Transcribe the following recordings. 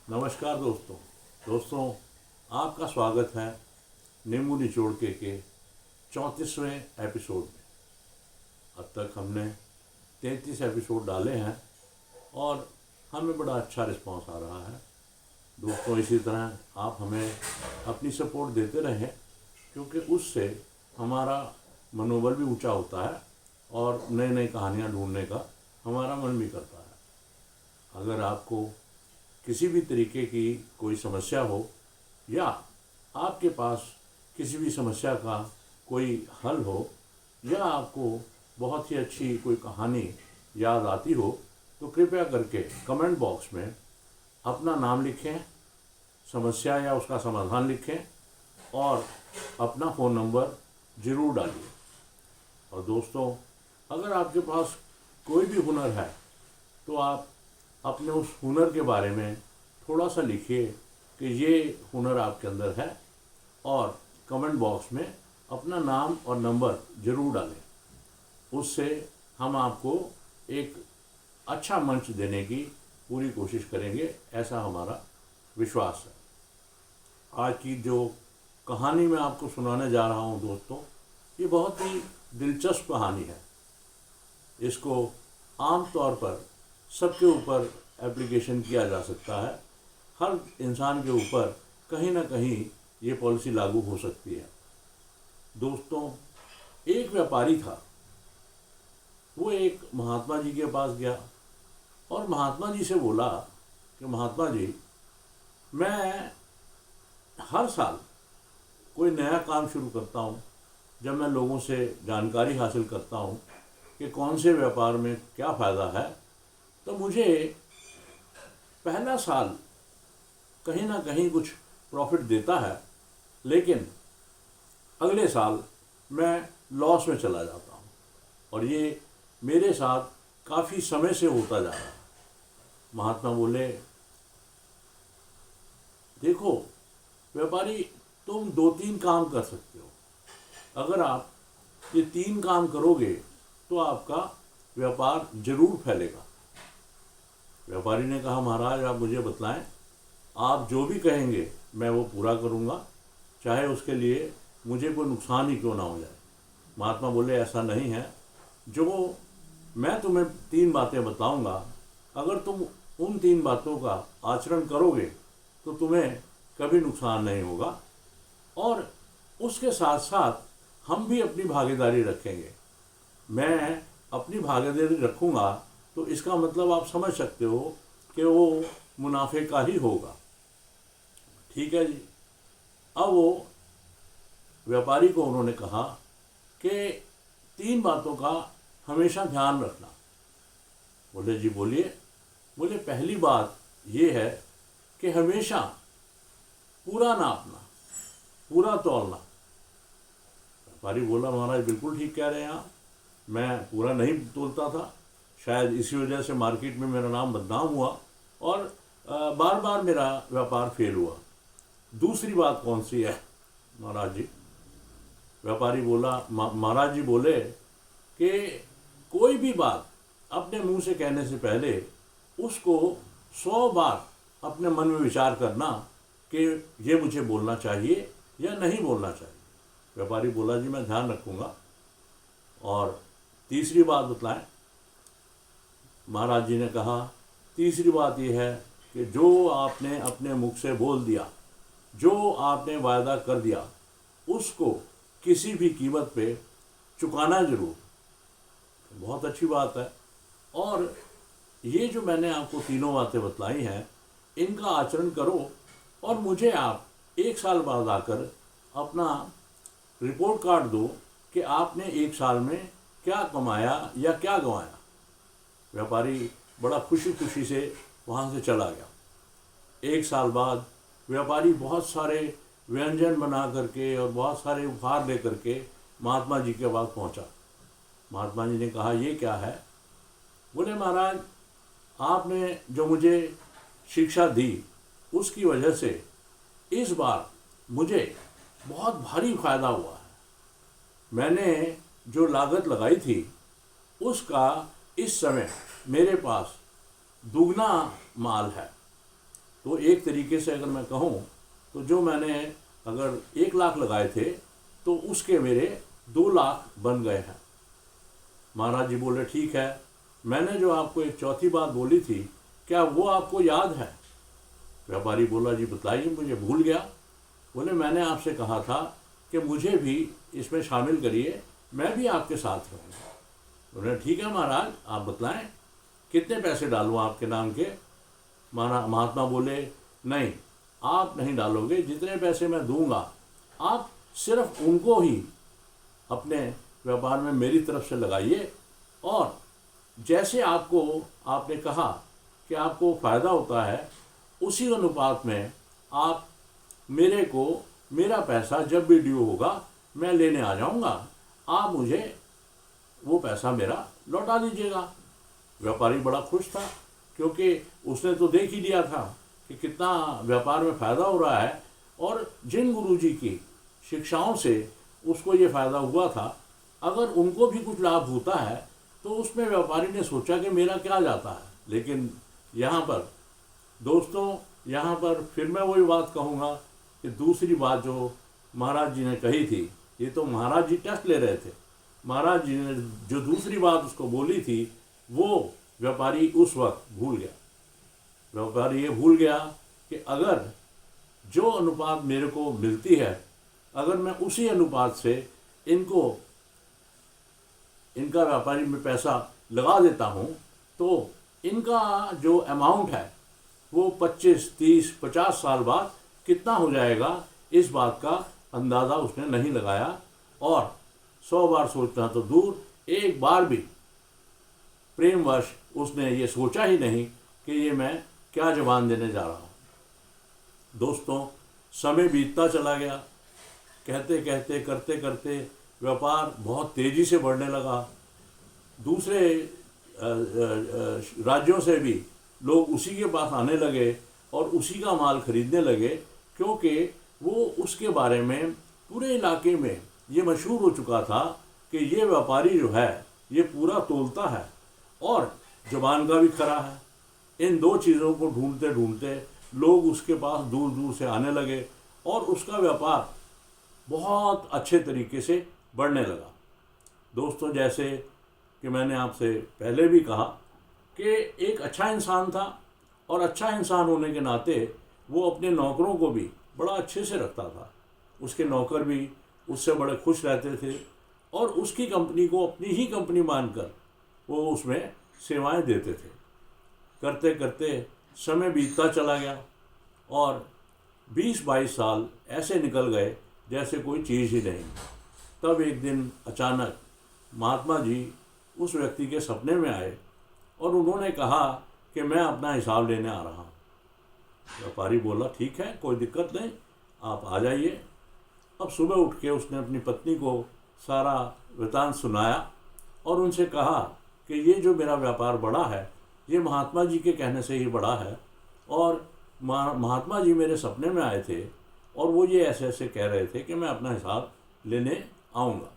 नमस्कार दोस्तों आपका स्वागत है नींबू निचोड़ के 34वें एपिसोड में। अब तक हमने 33 एपिसोड डाले हैं और हमें बड़ा अच्छा रिस्पांस आ रहा है। दोस्तों, इसी तरह आप हमें अपनी सपोर्ट देते रहें, क्योंकि उससे हमारा मनोबल भी ऊंचा होता है और नई नई कहानियाँ ढूंढने का हमारा मन भी करता है। अगर आपको किसी भी तरीके की कोई समस्या हो या आपके पास किसी भी समस्या का कोई हल हो या आपको बहुत ही अच्छी कोई कहानी याद आती हो, तो कृपया करके कमेंट बॉक्स में अपना नाम लिखें, समस्या या उसका समाधान लिखें और अपना फ़ोन नंबर ज़रूर डालिए। और दोस्तों, अगर आपके पास कोई भी हुनर है तो आप अपने उस हुनर के बारे में थोड़ा सा लिखिए कि ये हुनर आपके अंदर है और कमेंट बॉक्स में अपना नाम और नंबर ज़रूर डालें। उससे हम आपको एक अच्छा मंच देने की पूरी कोशिश करेंगे, ऐसा हमारा विश्वास है। आज की जो कहानी मैं आपको सुनाने जा रहा हूँ दोस्तों, ये बहुत ही दिलचस्प कहानी है। इसको आम तौर पर सबके ऊपर एप्लीकेशन किया जा सकता है। हर इंसान के ऊपर कहीं ना कहीं ये पॉलिसी लागू हो सकती है। दोस्तों, एक व्यापारी था। वो एक महात्मा जी के पास गया और महात्मा जी से बोला कि महात्मा जी, मैं हर साल कोई नया काम शुरू करता हूँ। जब मैं लोगों से जानकारी हासिल करता हूँ कि कौन से व्यापार में क्या फ़ायदा है, तो मुझे पहला साल कहीं ना कहीं कुछ प्रॉफिट देता है, लेकिन अगले साल मैं लॉस में चला जाता हूँ और ये मेरे साथ काफ़ी समय से होता जा रहा है। महात्मा बोले, देखो व्यापारी, तुम 2-3 काम कर सकते हो। अगर आप ये 3 काम करोगे तो आपका व्यापार जरूर फैलेगा। व्यापारी ने कहा, महाराज आप मुझे बतलाएं, आप जो भी कहेंगे मैं वो पूरा करूँगा, चाहे उसके लिए मुझे कोई नुकसान ही क्यों ना हो जाए। महात्मा बोले, ऐसा नहीं है। जो मैं तुम्हें 3 बातें बताऊँगा, अगर तुम उन 3 बातों का आचरण करोगे तो तुम्हें कभी नुकसान नहीं होगा, और उसके साथ साथ हम भी अपनी भागीदारी रखेंगे। मैं अपनी भागीदारी रखूँगा तो इसका मतलब आप समझ सकते हो कि वो मुनाफे का ही होगा। ठीक है जी। अब वो व्यापारी को उन्होंने कहा कि 3 बातों का हमेशा ध्यान रखना। बोले, जी बोलिए। बोले, पहली बात ये है कि हमेशा पूरा नापना, पूरा तौलना। व्यापारी बोला, महाराज बिल्कुल ठीक कह रहे हैं आप, मैं पूरा नहीं तोलता था, शायद इसी वजह से मार्केट में मेरा नाम बदनाम हुआ और बार बार मेरा व्यापार फेल हुआ। दूसरी बात कौन सी है महाराज जी? व्यापारी बोला, महाराज जी बोले कि कोई भी बात अपने मुंह से कहने से पहले उसको 100 बार अपने मन में विचार करना कि ये मुझे बोलना चाहिए या नहीं बोलना चाहिए। व्यापारी बोला, जी मैं ध्यान रखूँगा। और तीसरी बात बतलाएं। महाराज जी ने कहा, तीसरी बात यह है कि जो आपने अपने मुख से बोल दिया, जो आपने वायदा कर दिया, उसको किसी भी कीमत पे चुकाना जरूर। बहुत अच्छी बात है। और ये जो मैंने आपको 3 बातें बतलाई हैं, इनका आचरण करो और मुझे आप 1 साल बाद आकर अपना रिपोर्ट कार्ड दो कि आपने 1 साल में क्या कमाया या क्या गंवाया। व्यापारी बड़ा खुशी खुशी से वहाँ से चला गया। 1 साल बाद व्यापारी बहुत सारे व्यंजन बना करके और बहुत सारे उपहार ले करके महात्मा जी के पास पहुँचा। महात्मा जी ने कहा, ये क्या है? बोले, महाराज आपने जो मुझे शिक्षा दी उसकी वजह से इस बार मुझे बहुत भारी फायदा हुआ है। मैंने जो लागत लगाई थी उसका इस समय मेरे पास दुगना माल है। तो एक तरीके से अगर मैं कहूँ तो जो मैंने अगर 1 लाख लगाए थे तो उसके मेरे 2 लाख बन गए हैं। महाराज जी बोले ठीक है, मैंने जो आपको एक चौथी बात बोली थी क्या वो आपको याद है? व्यापारी बोला जी बताइए, मुझे भूल गया। बोले मैंने आपसे कहा था कि मुझे भी इसमें शामिल करिए, मैं भी आपके साथ रहूँगा। बोले ठीक है महाराज, आप बतलाएं कितने पैसे डालूँ आपके नाम के? महात्मा बोले नहीं, आप नहीं डालोगे, जितने पैसे मैं दूंगा आप सिर्फ उनको ही अपने व्यापार में मेरी तरफ से लगाइए, और जैसे आपने कहा कि आपको फ़ायदा होता है उसी अनुपात में आप मेरा पैसा जब भी ड्यू होगा मैं लेने आ जाऊंगा, आप मुझे वो पैसा मेरा लौटा दीजिएगा। व्यापारी बड़ा खुश था क्योंकि उसने तो देख ही लिया था कि कितना व्यापार में फ़ायदा हो रहा है, और जिन गुरुजी की शिक्षाओं से उसको ये फ़ायदा हुआ था, अगर उनको भी कुछ लाभ होता है तो उसमें व्यापारी ने सोचा कि मेरा क्या जाता है। लेकिन यहाँ पर दोस्तों, यहाँ पर फिर मैं वही बात कहूँगा कि दूसरी बात जो महाराज जी ने कही थी, ये तो महाराज जी टेस्ट ले रहे थे, महाराज जी ने जो दूसरी बात उसको बोली थी वो व्यापारी उस वक्त भूल गया। व्यापारी ये भूल गया कि अगर जो अनुपात मेरे को मिलती है, अगर मैं उसी अनुपात से इनका व्यापारी में पैसा लगा देता हूँ तो इनका जो अमाउंट है वो 25, 30, 50 साल बाद कितना हो जाएगा, इस बात का अंदाज़ा उसने नहीं लगाया। और 100 बार सोचना तो दूर, एक बार भी प्रेमवश उसने ये सोचा ही नहीं कि ये मैं क्या जवान देने जा रहा हूँ। दोस्तों, समय बीतता चला गया, कहते कहते करते करते व्यापार बहुत तेज़ी से बढ़ने लगा। दूसरे राज्यों से भी लोग उसी के पास आने लगे और उसी का माल खरीदने लगे, क्योंकि वो उसके बारे में पूरे इलाके में ये मशहूर हो चुका था कि ये व्यापारी जो है ये पूरा तोलता है और ज़बान का भी खरा है। इन दो चीज़ों को ढूंढते ढूंढते लोग उसके पास दूर दूर से आने लगे और उसका व्यापार बहुत अच्छे तरीके से बढ़ने लगा। दोस्तों, जैसे कि मैंने आपसे पहले भी कहा कि एक अच्छा इंसान था, और अच्छा इंसान होने के नाते वो अपने नौकरों को भी बड़ा अच्छे से रखता था। उसके नौकर भी उससे बड़े खुश रहते थे और उसकी कंपनी को अपनी ही कंपनी मानकर वो उसमें सेवाएं देते थे। करते करते समय बीतता चला गया और 20-22 साल ऐसे निकल गए जैसे कोई चीज़ ही नहीं। तब एक दिन अचानक महात्मा जी उस व्यक्ति के सपने में आए और उन्होंने कहा कि मैं अपना हिसाब लेने आ रहा हूँ। व्यापारी बोला ठीक है, कोई दिक्कत नहीं, आप आ जाइए। अब सुबह उठ के उसने अपनी पत्नी को सारा वृतांत सुनाया और उनसे कहा कि ये जो मेरा व्यापार बढ़ा है ये महात्मा जी के कहने से ही बढ़ा है, और महात्मा जी मेरे सपने में आए थे और वो ये ऐसे ऐसे कह रहे थे कि मैं अपना हिसाब लेने आऊँगा।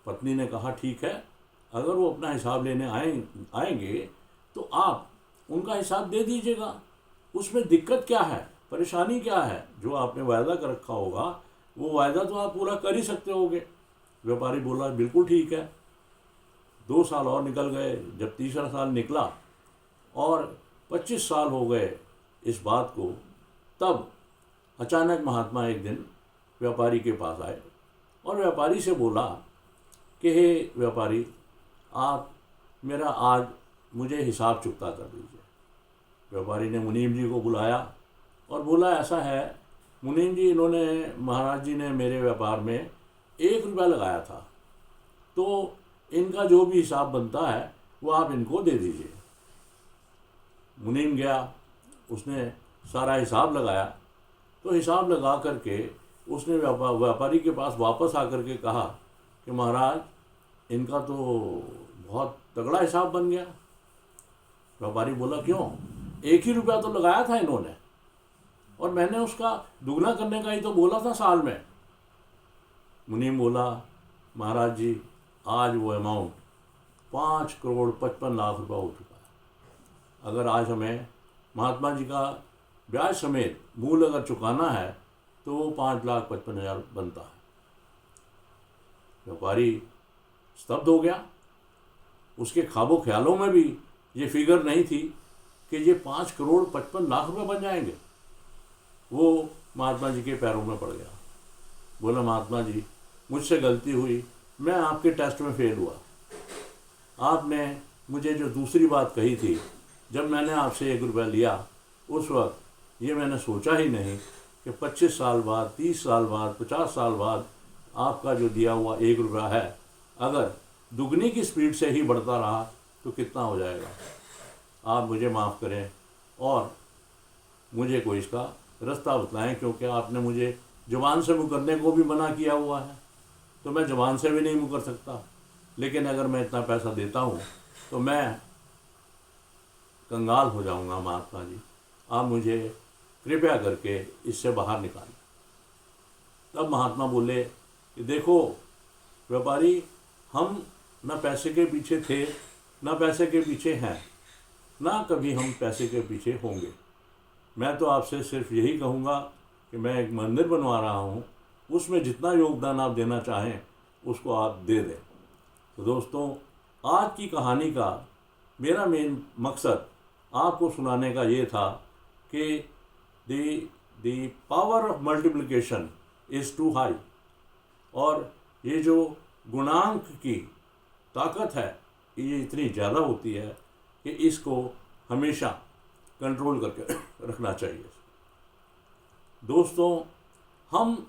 पत्नी ने कहा ठीक है, अगर वो अपना हिसाब लेने आएंगे तो आप उनका हिसाब दे दीजिएगा, उसमें दिक्कत क्या है, परेशानी क्या है? जो आपने वायदा कर रखा होगा वो वायदा तो आप पूरा कर ही सकते होगे। व्यापारी बोला बिल्कुल ठीक है। 2 साल और निकल गए। जब तीसरा साल निकला और 25 साल हो गए इस बात को, तब अचानक महात्मा एक दिन व्यापारी के पास आए और व्यापारी से बोला कि हे व्यापारी, आप मेरा आज मुझे हिसाब चुकता कर दीजिए। व्यापारी ने मुनीम जी को बुलाया और बोला ऐसा है मुनीम जी, इन्होंने महाराज जी ने मेरे व्यापार में 1 रुपया लगाया था, तो इनका जो भी हिसाब बनता है वो आप इनको दे दीजिए। मुनीम गया, उसने सारा हिसाब लगाया, तो हिसाब लगा करके उसने व्यापारी के पास वापस आकर के कहा कि महाराज, इनका तो बहुत तगड़ा हिसाब बन गया। व्यापारी बोला क्यों? 1 ही रुपया तो लगाया था इन्होंने और मैंने उसका दुगना करने का ही तो बोला था साल में। मुनीम बोला महाराज जी, आज वो अमाउंट 5 करोड़ 55 लाख रुपया हो चुका है। अगर आज हमें महात्मा जी का ब्याज समेत मूल अगर चुकाना है तो वो 5,55,000 बनता है। व्यापारी स्तब्ध हो गया। उसके ख्वाबों ख्यालों में भी ये फिगर नहीं थी कि ये 5,55,00,000 रुपये बन जाएंगे। वो महात्मा जी के पैरों में पड़ गया। बोला, महात्मा जी मुझसे गलती हुई, मैं आपके टेस्ट में फेल हुआ। आपने मुझे जो दूसरी बात कही थी, जब मैंने आपसे 1 रुपया लिया, उस वक्त ये मैंने सोचा ही नहीं कि 25 साल बाद, 30 साल बाद, 50 साल बाद आपका जो दिया हुआ 1 रुपया है, अगर दुगनी की स्पीड से ही बढ़ता रहा तो कितना हो जाएगा। आप मुझे माफ़ करें और मुझे कोई इसका रास्ता बताएं, क्योंकि आपने मुझे ज़ुबान से मुकरने को भी मना किया हुआ है, तो मैं ज़ुबान से भी नहीं मुकर सकता। लेकिन अगर मैं इतना पैसा देता हूँ तो मैं कंगाल हो जाऊँगा। महात्मा जी, आप मुझे कृपया करके इससे बाहर निकालें। तब महात्मा बोले कि देखो व्यापारी, हम न पैसे के पीछे थे, न पैसे के पीछे हैं, ना कभी हम पैसे के पीछे होंगे। मैं तो आपसे सिर्फ यही कहूँगा कि मैं एक मंदिर बनवा रहा हूँ, उसमें जितना योगदान आप देना चाहें उसको आप दे दें। तो दोस्तों, आज की कहानी का मेरा मेन मकसद आपको सुनाने का ये था कि the power of multiplication is too high, और ये जो गुणांक की ताकत है ये इतनी ज़्यादा होती है कि इसको हमेशा कंट्रोल करके रखना चाहिए। दोस्तों, हम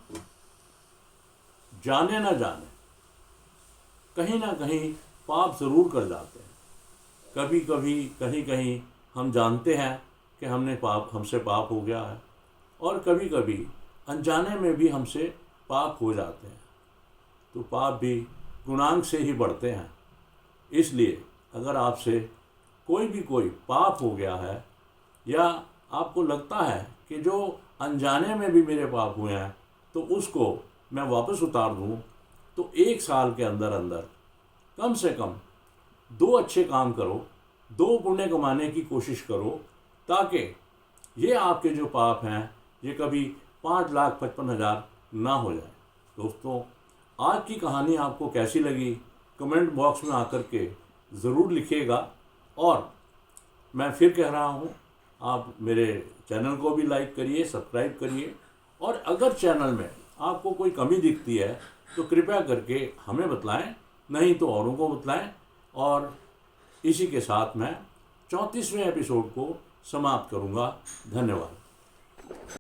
जाने ना जाने कहीं ना कहीं पाप ज़रूर कर जाते हैं। कभी कभी कहीं कहीं हम जानते हैं कि हमसे पाप हो गया है, और कभी कभी अनजाने में भी हमसे पाप हो जाते हैं। तो पाप भी गुणांक से ही बढ़ते हैं। इसलिए अगर आपसे कोई पाप हो गया है, या आपको लगता है कि जो अनजाने में भी मेरे पाप हुए हैं तो उसको मैं वापस उतार दूं, तो 1 साल के अंदर अंदर कम से कम 2 अच्छे काम करो, 2 पुण्य कमाने की कोशिश करो, ताकि ये आपके जो पाप हैं ये कभी 5,55,000 ना हो जाए। दोस्तों, आज की कहानी आपको कैसी लगी कमेंट बॉक्स में आकर के ज़रूर लिखिएगा। और मैं फिर कह रहा हूँ, आप मेरे चैनल को भी लाइक करिए, सब्सक्राइब करिए, और अगर चैनल में आपको कोई कमी दिखती है तो कृपया करके हमें बतलाएं, नहीं तो औरों को बतलाएं। और इसी के साथ मैं 34वें एपिसोड को समाप्त करूँगा। धन्यवाद।